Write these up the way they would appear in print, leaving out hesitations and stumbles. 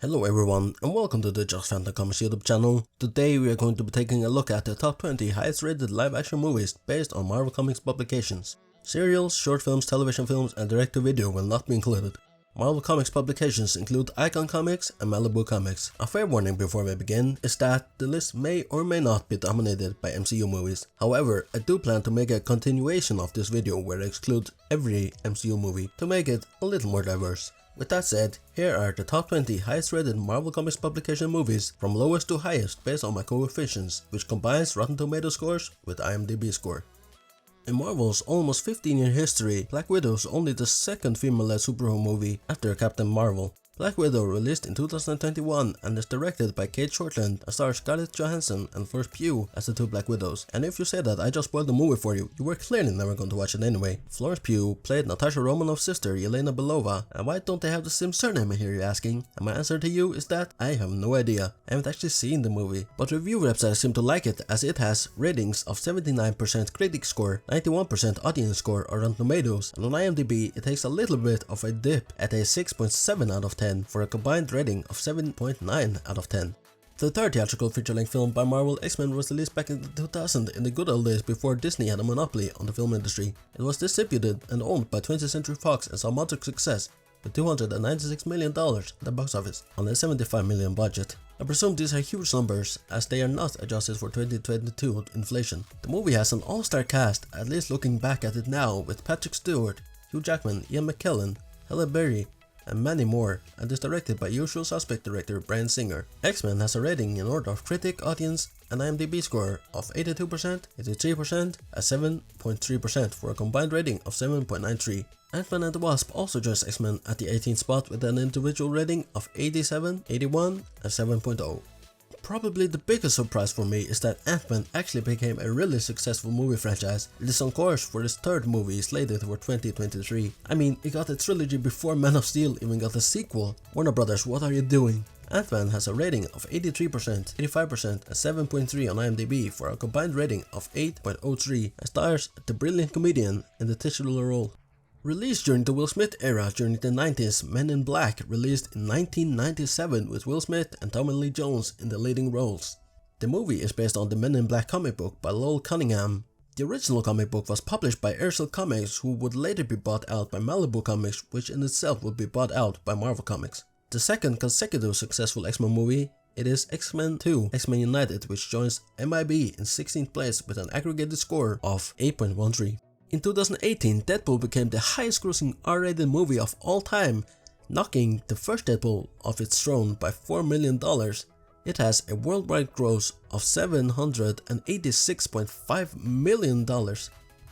Hello everyone and welcome to the Just Phantom Comics YouTube channel. Today we are going to be taking a look at the top 20 highest rated live action movies based on Marvel Comics publications. Serials, short films, television films and direct-to-video will not be included. Marvel Comics publications include Icon Comics and Malibu Comics. A fair warning before we begin is that the list may or may not be dominated by MCU movies. However, I do plan to make a continuation of this video where I exclude every MCU movie to make it a little more diverse. With that said, here are the top 20 highest rated Marvel Comics publication movies from lowest to highest based on my coefficients, which combines Rotten Tomatoes scores with IMDb score. In Marvel's almost 15-year history, Black Widow is only the second female-led superhero movie after Captain Marvel. Black Widow released in 2021 and is directed by Kate Shortland and stars Scarlett Johansson and Florence Pugh as the two Black Widows. And if you say that I just spoiled the movie for you, you were clearly never going to watch it anyway. Florence Pugh played Natasha Romanoff's sister Yelena Belova, and why don't they have the same surname here, you're asking? And my answer to you is that I have no idea. I haven't actually seen the movie, but review websites seem to like it as it has ratings of 79% critic score, 91% audience score on Rotten Tomatoes, and on IMDb it takes a little bit of a dip at a 6.7 out of 10. For a combined rating of 7.9 out of 10. The third theatrical feature-length film by Marvel, XMen, was released back in 2000 in the good old days before Disney had a monopoly on the film industry. It was distributed and owned by 20th Century Fox and saw moderate success with $296 million at the box office on a $75 million budget. I presume these are huge numbers as they are not adjusted for 2022 inflation. The movie has an all-star cast, at least looking back at it now, with Patrick Stewart, Hugh Jackman, Ian McKellen, Halle Berry, and many more, and is directed by Usual Suspect director Bryan Singer. XMen has a rating in order of critic, audience, and IMDb score of 82%, 83%, and 7.3% for a combined rating of 7.93. Ant-Man and the Wasp also joins XMen at the 18th spot with an individual rating of 87, 81, and 7.0. Probably the biggest surprise for me is that Ant-Man actually became a really successful movie franchise. It is on course for its third movie slated for 2023. I mean, it got a trilogy before Man of Steel even got a sequel. Warner Brothers, what are you doing? Ant-Man has a rating of 83%, 85%, and 7.3 on IMDb for a combined rating of 8.03 and stars the brilliant comedian in the titular role. Released during the Will Smith era during the 90s, Men in Black released in 1997 with Will Smith and Tommy Lee Jones in the leading roles. The movie is based on the Men in Black comic book by Lowell Cunningham. The original comic book was published by Aircel Comics, who would later be bought out by Malibu Comics, which in itself would be bought out by Marvel Comics. The second consecutive successful X-Men movie, it is X-Men 2, X-Men United, which joins MIB in 16th place with an aggregated score of 8.13. In 2018, Deadpool became the highest grossing R-rated movie of all time, knocking the first Deadpool off its throne by $4 million. It has a worldwide gross of $786.5 million.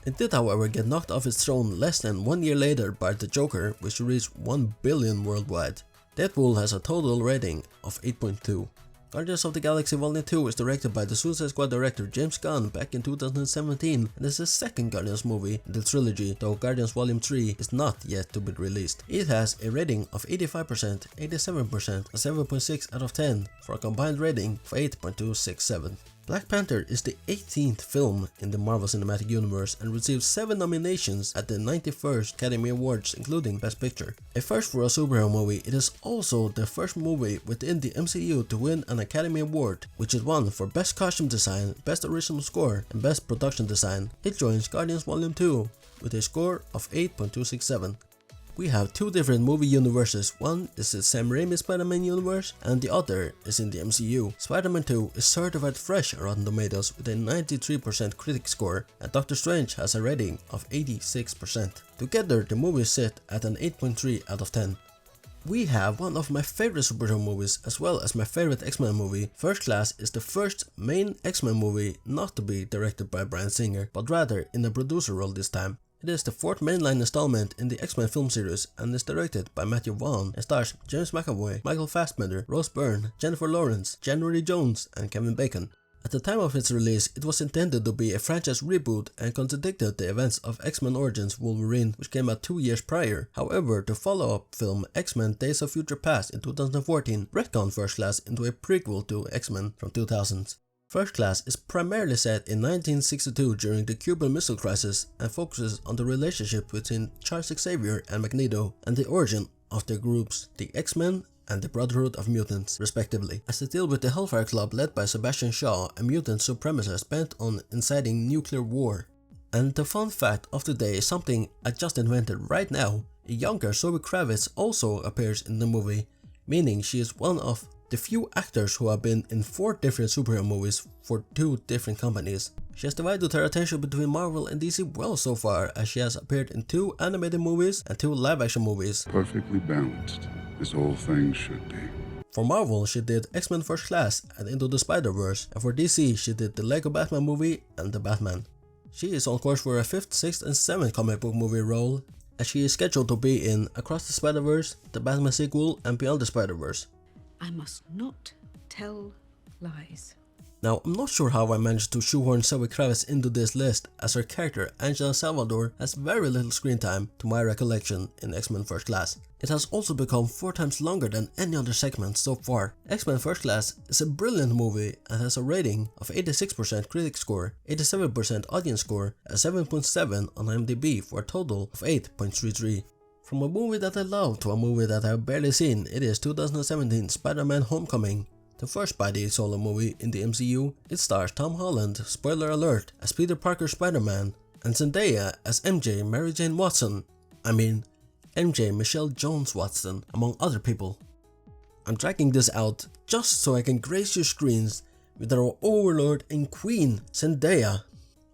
It did however get knocked off its throne less than 1 year later by The Joker, which reached $1 billion worldwide. Deadpool has a total rating of 8.2. Guardians of the Galaxy Vol. 2 is directed by the Suicide Squad director James Gunn back in 2017 and is the second Guardians movie in the trilogy, though Guardians Vol. 3 is not yet to be released. It has a rating of 85%, 87%, and 7.6 out of 10 for a combined rating of 8.267. Black Panther is the 18th film in the Marvel Cinematic Universe and received 7 nominations at the 91st Academy Awards, including Best Picture. A first for a superhero movie, it is also the first movie within the MCU to win an Academy Award, which it won for Best Costume Design, Best Original Score, and Best Production Design. It joins Guardians Vol. 2 with a score of 8.267. We have two different movie universes. One is the Sam Raimi Spider-Man universe and the other is in the MCU. Spider-Man 2 is certified fresh on Rotten Tomatoes with a 93% critic score and Doctor Strange has a rating of 86%. Together the movies sit at an 8.3 out of 10. We have one of my favorite superhero movies as well as my favorite X-Men movie. First Class is the first main X-Men movie not to be directed by Bryan Singer, but rather in a producer role this time. It is the fourth mainline installment in the X-Men film series and is directed by Matthew Vaughn and stars James McAvoy, Michael Fassbender, Rose Byrne, Jennifer Lawrence, January Jones, and Kevin Bacon. At the time of its release, it was intended to be a franchise reboot and contradicted the events of X-Men Origins Wolverine, which came out 2 years prior. However, the follow-up film X-Men Days of Future Past in 2014 retconned First Class into a prequel to X-Men from 2000s. First Class is primarily set in 1962 during the Cuban Missile Crisis and focuses on the relationship between Charles Xavier and Magneto and the origin of their groups, the X-Men and the Brotherhood of Mutants, respectively, as they deal with the Hellfire Club led by Sebastian Shaw, a mutant supremacist bent on inciting nuclear war. And the fun fact of the day is something I just invented right now. A younger Zoe Kravitz also appears in the movie, meaning she is one of the few actors who have been in 4 different superhero movies for 2 different companies. She has divided her attention between Marvel and DC well so far, as she has appeared in 2 animated movies and 2 live-action movies. Perfectly balanced, as all things should be. For Marvel, she did X-Men First Class and Into the Spider-Verse, and for DC, she did the Lego Batman movie and The Batman. She is on course for a 5th, 6th and 7th comic book movie role, as she is scheduled to be in Across the Spider-Verse, the Batman sequel and Beyond the Spider-Verse. I must not tell lies. Now, I'm not sure how I managed to shoehorn Zoe Kravitz into this list, as her character, Angela Salvador, has very little screen time to my recollection in X-Men First Class. It has also become 4 times longer than any other segment so far. X-Men First Class is a brilliant movie and has a rating of 86% critic score, 87% audience score, and 7.7 on IMDb for a total of 8.33. From a movie that I love to a movie that I have barely seen, it is 2017 Spider-Man Homecoming. The first Spidey solo movie in the MCU, it stars Tom Holland, spoiler alert, as Peter Parker Spider-Man, and Zendaya as MJ Mary Jane Watson. I mean, MJ Michelle Jones Watson, among other people. I'm dragging this out just so I can grace your screens with our overlord and queen, Zendaya.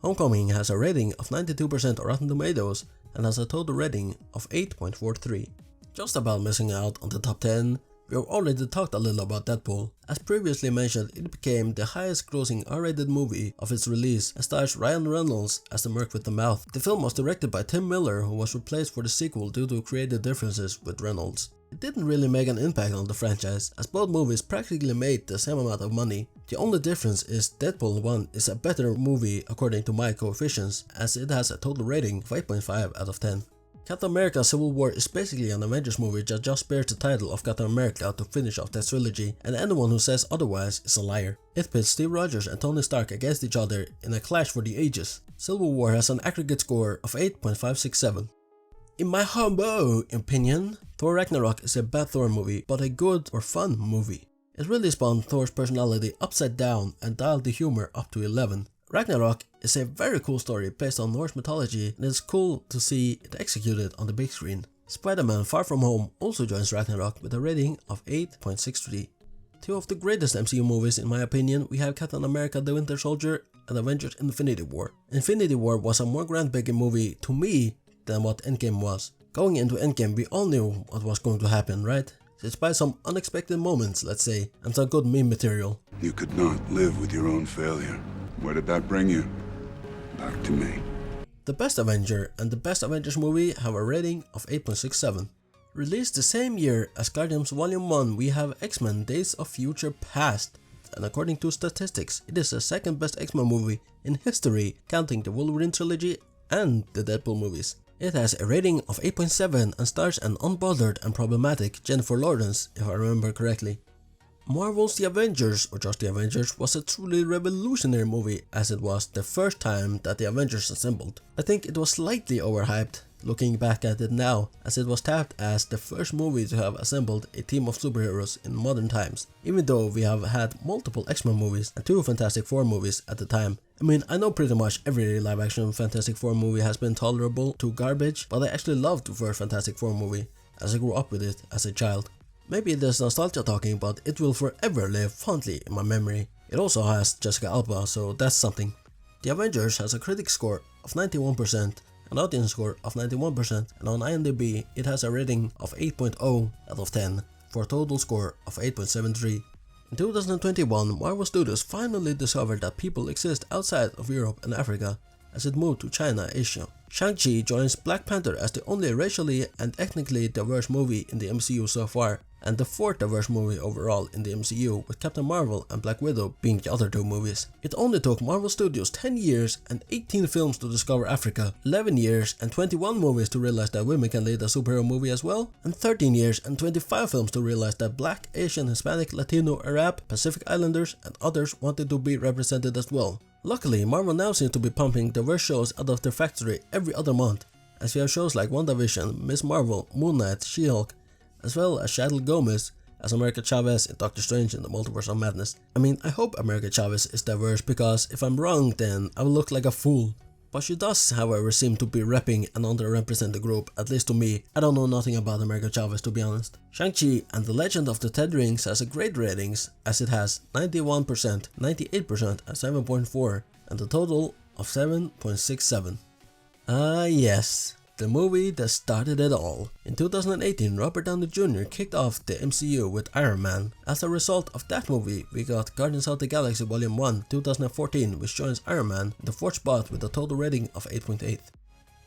Homecoming has a rating of 92% on Rotten Tomatoes and has a total rating of 8.43. Just about missing out on the top 10, we have already talked a little about Deadpool. As previously mentioned, it became the highest grossing R-rated movie of its release and stars Ryan Reynolds as the Merc with the Mouth. The film was directed by Tim Miller, who was replaced for the sequel due to creative differences with Reynolds. It didn't really make an impact on the franchise, as both movies practically made the same amount of money. The only difference is Deadpool 1 is a better movie according to my coefficients, as it has a total rating of 8.5 out of 10. Captain America Civil War is basically an Avengers movie that just bears the title of Captain America to finish off that trilogy, and anyone who says otherwise is a liar. It pits Steve Rogers and Tony Stark against each other in a clash for the ages. Civil War has an aggregate score of 8.567. In my humble opinion, Thor Ragnarok is a bad Thor movie, but a good or fun movie. It really spun Thor's personality upside down and dialed the humor up to 11. Ragnarok is a very cool story based on Norse mythology, and it's cool to see it executed on the big screen. Spider-Man Far From Home also joins Ragnarok with a rating of 8.63. 2 of the greatest MCU movies in my opinion, we have Captain America the Winter Soldier and Avengers Infinity War. Infinity War was a more groundbreaking movie to me than what Endgame was. Going into Endgame, we all knew what was going to happen, right? Despite some unexpected moments, let's say, and some good meme material. You could not live with your own failure. Where did that bring you? Back to me. The Best Avenger and the Best Avengers movie have a rating of 8.67. Released the same year as Guardians Volume 1, we have X-Men Days of Future Past, and according to statistics, it is the second best X-Men movie in history, counting the Wolverine trilogy and the Deadpool movies. It has a rating of 8.7 and stars an unbothered and problematic Jennifer Lawrence, if I remember correctly. Marvel's The Avengers, or just The Avengers, was a truly revolutionary movie, as it was the first time that the Avengers assembled. I think it was slightly overhyped, looking back at it now, as it was tapped as the first movie to have assembled a team of superheroes in modern times, even though we have had multiple X-Men movies and 2 Fantastic Four movies at the time. I mean, I know pretty much every live-action Fantastic Four movie has been tolerable to garbage, but I actually loved the first Fantastic Four movie, as I grew up with it as a child. Maybe it is nostalgia talking, but it will forever live fondly in my memory. It also has Jessica Alba, so that's something. The Avengers has a critic score of 91%, an audience score of 91%, and on IMDb it has a rating of 8.0 out of 10, for a total score of 8.73. In 2021, Marvel Studios finally discovered that people exist outside of Europe and Africa, as it moved to China, Asia. Shang-Chi joins Black Panther as the only racially and ethnically diverse movie in the MCU so far, and the 4th diverse movie overall in the MCU, with Captain Marvel and Black Widow being the other 2 movies. It only took Marvel Studios 10 years and 18 films to discover Africa, 11 years and 21 movies to realize that women can lead a superhero movie as well, and 13 years and 25 films to realize that Black, Asian, Hispanic, Latino, Arab, Pacific Islanders and others wanted to be represented as well. Luckily, Marvel now seems to be pumping diverse shows out of their factory every other month, as we have shows like WandaVision, Ms. Marvel, Moon Knight, She-Hulk, as well as Shadow Gomez, as America Chavez in Doctor Strange in the Multiverse of Madness. I mean, I hope America Chavez is diverse, because if I'm wrong then I will look like a fool. But she does, however, seem to be repping an underrepresented group, at least to me. I don't know nothing about America Chavez, to be honest. Shang-Chi and the Legend of the Ten Rings has a great ratings, as it has 91%, 98% and 7.4, and a total of 7.67. Yes, the movie that started it all. In 2018, Robert Downey Jr. kicked off the MCU with Iron Man. As a result of that movie, we got Guardians of the Galaxy Volume 1 2014, which joins Iron Man in the 4th spot with a total rating of 8.8.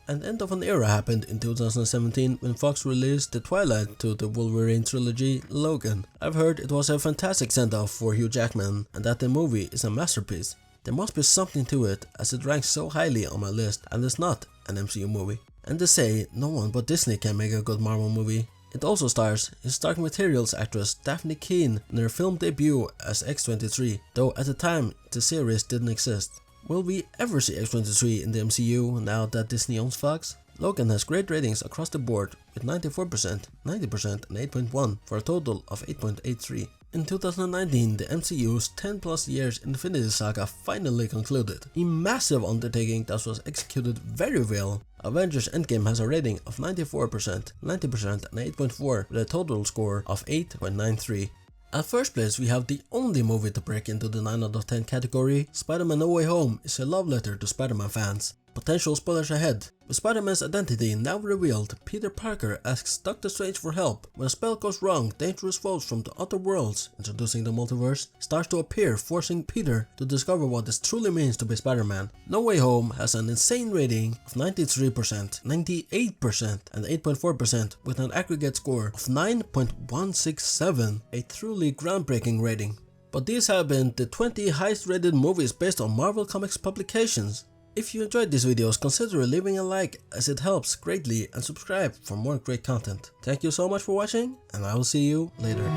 An end of an era happened in 2017 when Fox released the twilight to the Wolverine trilogy, Logan. I've heard it was a fantastic send-off for Hugh Jackman and that the movie is a masterpiece. There must be something to it, as it ranks so highly on my list and is not an MCU movie. And they say no one but Disney can make a good Marvel movie. It also stars his Dark Materials actress Daphne Keane in her film debut as X-23, though at the time the series didn't exist. Will we ever see X-23 in the MCU now that Disney owns Fox? Logan has great ratings across the board with 94%, 90% and 8.1 for a total of 8.83. In 2019, the MCU's 10 plus years Infinity Saga finally concluded. A massive undertaking that was executed very well. Avengers Endgame has a rating of 94%, 90% and 8.4 with a total score of 8.93. At first place, we have the only movie to break into the 9 out of 10 category. Spider-Man No Way Home is a love letter to Spider-Man fans. Potential spoilers ahead. With Spider-Man's identity now revealed, Peter Parker asks Doctor Strange for help. When a spell goes wrong, dangerous foes from the other worlds, introducing the multiverse, start to appear, forcing Peter to discover what this truly means to be Spider-Man. No Way Home has an insane rating of 93%, 98% and 8.4% with an aggregate score of 9.167, a truly groundbreaking rating. But these have been the 20 highest rated movies based on Marvel Comics publications. If you enjoyed these videos, consider leaving a like, as it helps greatly, and subscribe for more great content. Thank you so much for watching, and I will see you later.